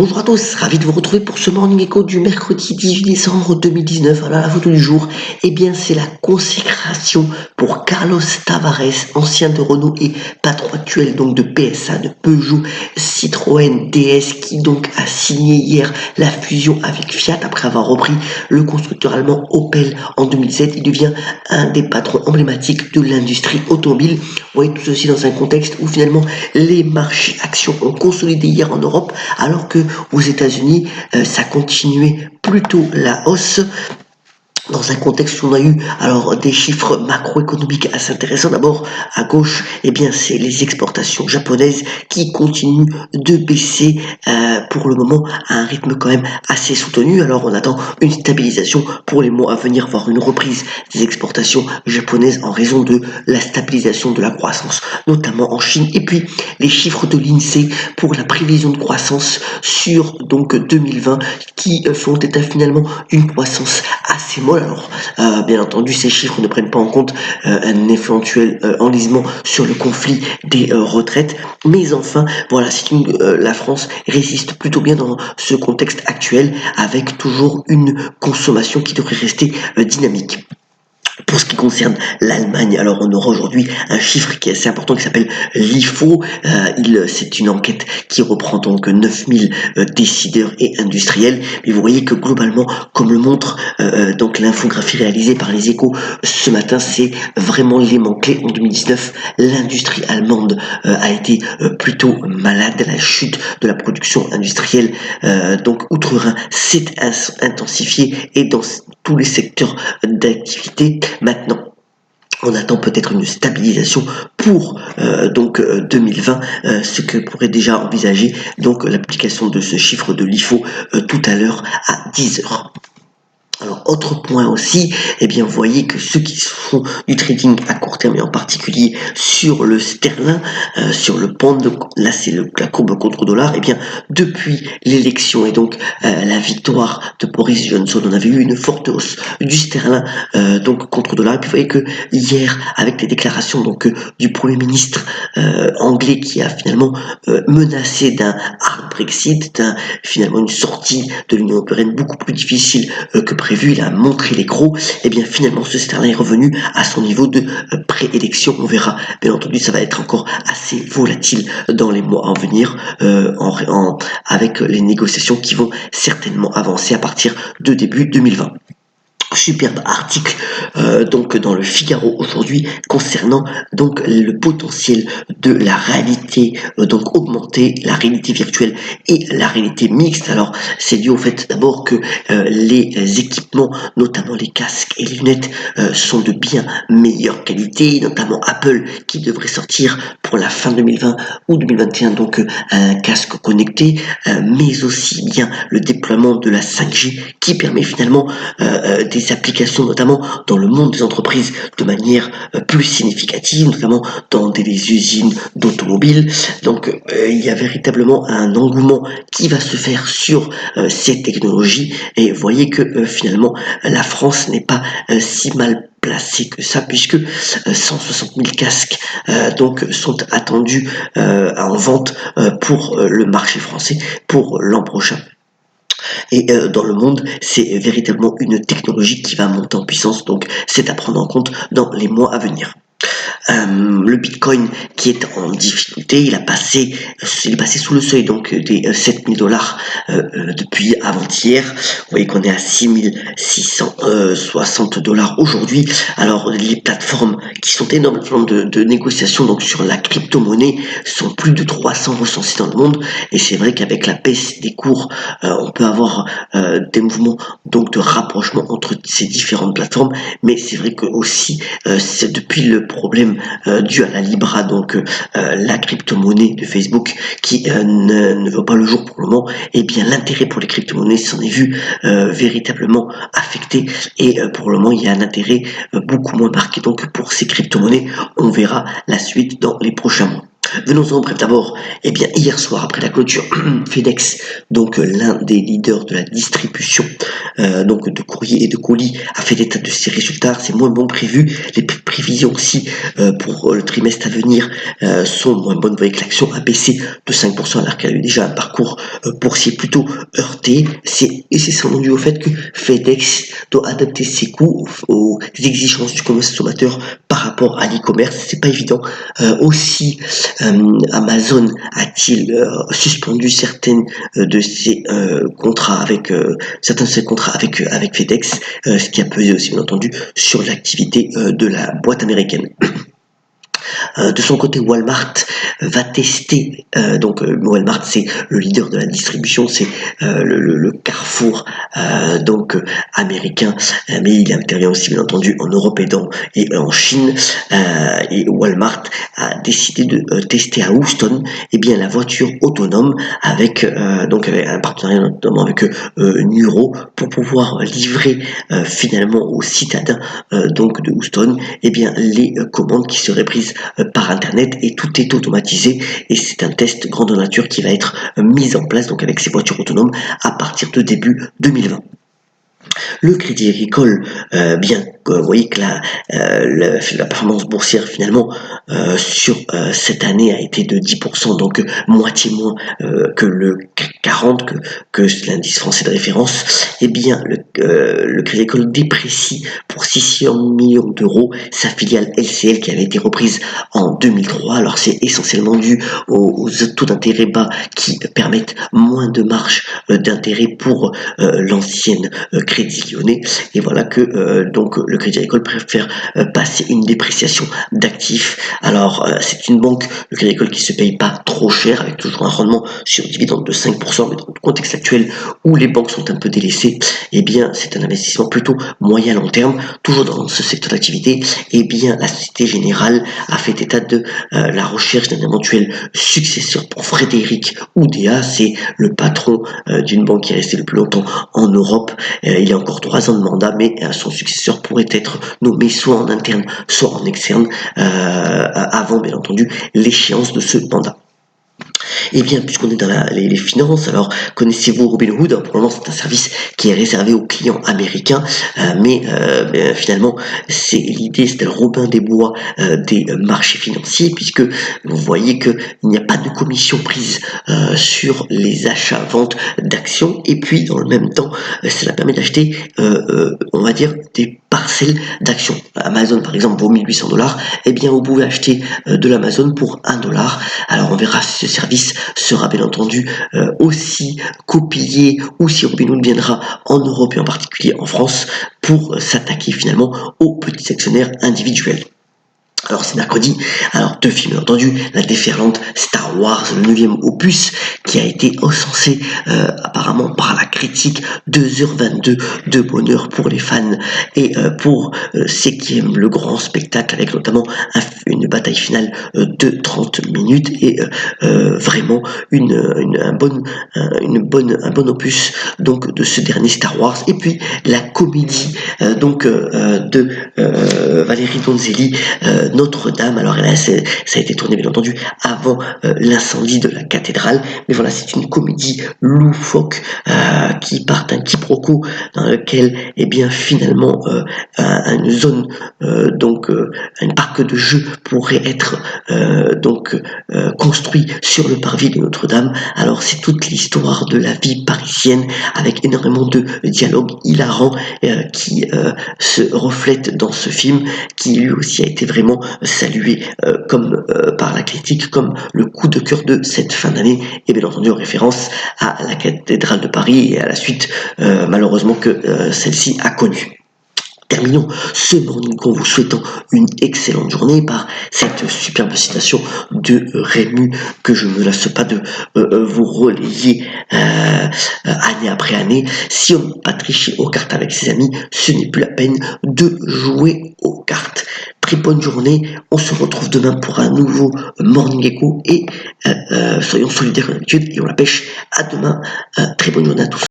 Bonjour à tous, ravi de vous retrouver pour ce Morning Echo du mercredi 18 décembre 2019. Alors la photo du jour, eh bien c'est la consécration pour Carlos Tavares, ancien de Renault et patron actuel donc de PSA, de Peugeot Citroën DS, qui donc a signé hier la fusion avec Fiat après avoir repris le constructeur allemand Opel en 2007. Il devient un des patrons emblématiques de l'industrie automobile. Vous voyez tout ceci dans un contexte où finalement les marchés actions ont consolidé hier en Europe, alors que aux États-Unis, ça continuait plutôt la hausse. Dans un contexte où on a eu alors des chiffres macroéconomiques assez intéressants. D'abord, à gauche, eh bien, c'est les exportations japonaises qui continuent de baisser pour le moment à un rythme quand même assez soutenu. Alors, on attend une stabilisation pour les mois à venir, voire une reprise des exportations japonaises en raison de la stabilisation de la croissance, notamment en Chine. Et puis, les chiffres de l'INSEE pour la prévision de croissance sur donc 2020 qui font état finalement d'une croissance assez molle. Alors, bien entendu, ces chiffres ne prennent pas en compte un éventuel enlisement sur le conflit des retraites, mais enfin, voilà, la France résiste plutôt bien dans ce contexte actuel, avec toujours une consommation qui devrait rester dynamique. Pour ce qui concerne l'Allemagne, alors on aura aujourd'hui un chiffre qui est assez important qui s'appelle l'IFO. C'est une enquête qui reprend donc 9000 décideurs et industriels. Mais vous voyez que globalement, comme le montre donc l'infographie réalisée par les Échos ce matin, c'est vraiment l'élément clé. En 2019, l'industrie allemande a été plutôt malade. La chute de la production industrielle donc outre-Rhin s'est intensifiée et dans tous les secteurs d'activité. Maintenant, on attend peut-être une stabilisation pour 2020, ce que pourrait déjà envisager donc l'application de ce chiffre de l'IFO tout à l'heure à 10h. Alors, autre point aussi, eh bien, vous voyez que ceux qui font du trading à court terme, et en particulier sur le sterling, sur le pound, là c'est la courbe contre-dollar, eh bien, depuis l'élection et donc la victoire de Boris Johnson, on avait eu une forte hausse du sterling donc contre-dollar. Et puis vous voyez que hier, avec les déclarations donc du Premier ministre anglais qui a finalement menacé d'un hard Brexit, finalement une sortie de l'Union européenne beaucoup plus difficile que prévu, il a montré les crocs, et bien finalement ce sterling est revenu à son niveau de préélection. On verra, bien entendu, ça va être encore assez volatile dans les mois à venir, avec les négociations qui vont certainement avancer à partir de début 2020. Superbe article donc dans le Figaro aujourd'hui concernant donc le potentiel de la réalité donc augmentée, la réalité virtuelle et la réalité mixte. Alors c'est dû au fait d'abord que les équipements, notamment les casques et les lunettes, sont de bien meilleure qualité, notamment Apple qui devrait sortir pour la fin 2020 ou 2021 donc un casque connecté, mais aussi bien le déploiement de la 5G qui permet finalement des applications notamment dans le monde des entreprises de manière plus significative, notamment dans des usines d'automobiles. Donc il y a véritablement un engouement qui va se faire sur ces technologies, et vous voyez que finalement la France n'est pas si mal placé que ça, puisque 160 000 casques donc sont attendus en vente pour le marché français pour l'an prochain. Et dans le monde, c'est véritablement une technologie qui va monter en puissance, donc c'est à prendre en compte dans les mois à venir. Le Bitcoin qui est en difficulté, il est passé sous le seuil donc des 7000 dollars depuis avant-hier. Vous voyez qu'on est à 6660 dollars aujourd'hui. Alors les plateformes qui sont énormément de négociations donc sur la crypto-monnaie sont plus de 300 recensées dans le monde, et c'est vrai qu'avec la baisse des cours, on peut avoir des mouvements donc de rapprochement entre ces différentes plateformes, mais c'est vrai que aussi c'est depuis le problème dû à la Libra, donc la crypto-monnaie de Facebook qui ne veut pas le jour pour le moment, et bien l'intérêt pour les crypto-monnaies s'en est vu véritablement affecté, et pour le moment il y a un intérêt beaucoup moins marqué donc pour ces crypto-monnaies. On verra la suite dans les prochains mois. Venons-en bref d'abord, eh bien hier soir après la clôture, FedEx, donc l'un des leaders de la distribution donc de courrier et de colis, a fait état de ses résultats. C'est moins bon prévu. Les prévisions aussi pour le trimestre à venir sont moins bonnes. Vous voyez que l'action a baissé de 5% alors qu'elle a eu déjà un parcours boursier plutôt heurté. Et c'est sans dû au fait que FedEx doit adapter ses coûts aux exigences du consommateur par rapport à l'e-commerce. C'est pas évident. Aussi, Amazon a-t-il suspendu certaines de ses contrats avec certains de ses contrats avec FedEx, ce qui a pesé aussi bien entendu sur l'activité de la boîte américaine. De son côté, Walmart va tester, donc Walmart c'est le leader de la distribution, c'est le Carrefour donc américain, mais il intervient aussi bien entendu en Europe et en Chine. Et Walmart a décidé de tester à Houston bien la voiture autonome avec donc avec un partenariat notamment avec Nuro pour pouvoir livrer finalement aux citadins donc de Houston bien les commandes qui seraient prises par internet, et tout est automatisé, et c'est un test grandeur nature qui va être mis en place donc avec ces voitures autonomes à partir de début 2020. Le Crédit Agricole, bien vous voyez que la performance boursière finalement sur cette année a été de 10%, donc moitié moins que le CAC 40, que l'indice français de référence. Bien le Crédit Agricole déprécie pour 600 millions d'euros sa filiale LCL qui avait été reprise en 2003. Alors c'est essentiellement dû aux taux d'intérêt bas qui permettent moins de marge d'intérêt pour l'ancienne Crédit Lyonnais, et voilà que donc le Crédit Agricole préfère passer une dépréciation d'actifs. Alors c'est une banque, le Crédit Agricole, qui se paye pas trop cher, avec toujours un rendement sur dividende de 5%, mais dans le contexte actuel où les banques sont un peu délaissées, bien c'est un investissement plutôt moyen long terme, toujours dans ce secteur d'activité. Bien la Société Générale a fait état de la recherche d'un éventuel successeur pour Frédéric Oudéa, c'est le patron d'une banque qui est restée le plus longtemps en Europe. Il a encore 3 ans de mandat, mais son successeur pourrait être nommé soit en interne, soit en externe, avant bien entendu l'échéance de ce mandat. Bien, puisqu'on est dans les finances, alors connaissez-vous Robinhood? Pour le moment, c'est un service qui est réservé aux clients américains, mais finalement, l'idée, c'est le Robin des Bois des marchés financiers, puisque vous voyez qu'il n'y a pas de commission prise sur les achats-ventes d'actions, et puis dans le même temps, cela permet d'acheter, on va dire, des parcelles d'actions. Amazon, par exemple, vaut 1800$, bien, vous pouvez acheter de l'Amazon pour $1. Alors, on verra si ce service sera bien entendu aussi copié, ou si Robinhood viendra en Europe et en particulier en France pour s'attaquer finalement aux petits actionnaires individuels. Alors c'est mercredi, alors 2 films bien entendu, la déferlante Star Wars, le 9e opus, qui a été encensé apparemment par la critique, 2h22 de bonheur pour les fans et pour ceux qui aiment le grand spectacle, avec notamment une bataille finale de 30 minutes, et vraiment un bon opus donc de ce dernier Star Wars. Et puis la comédie de Valérie Donzelli, Notre-Dame. Alors là, ça a été tourné bien entendu avant l'incendie de la cathédrale, mais voilà, c'est une comédie loufoque qui part d'un quiproquo dans lequel bien finalement une zone un parc de jeux pourrait être construit sur le parvis de Notre-Dame. Alors c'est toute l'histoire de la vie parisienne, avec énormément de dialogues hilarants qui se reflètent dans ce film, qui lui aussi a été vraiment salué comme par la critique comme le coup de cœur de cette fin d'année, et bien entendu en référence à la cathédrale de Paris et à la suite malheureusement que celle-ci a connue. Terminons ce morning en vous souhaitant une excellente journée par cette superbe citation de Rému que je ne lasse pas de vous relayer année après année. Si on ne peut pas tricher aux cartes avec ses amis, ce n'est plus la peine de jouer aux cartes. Très bonne journée, on se retrouve demain pour un nouveau Morning Echo, et soyons solidaires comme d'habitude et on la pêche. À demain, très bonne journée à tous.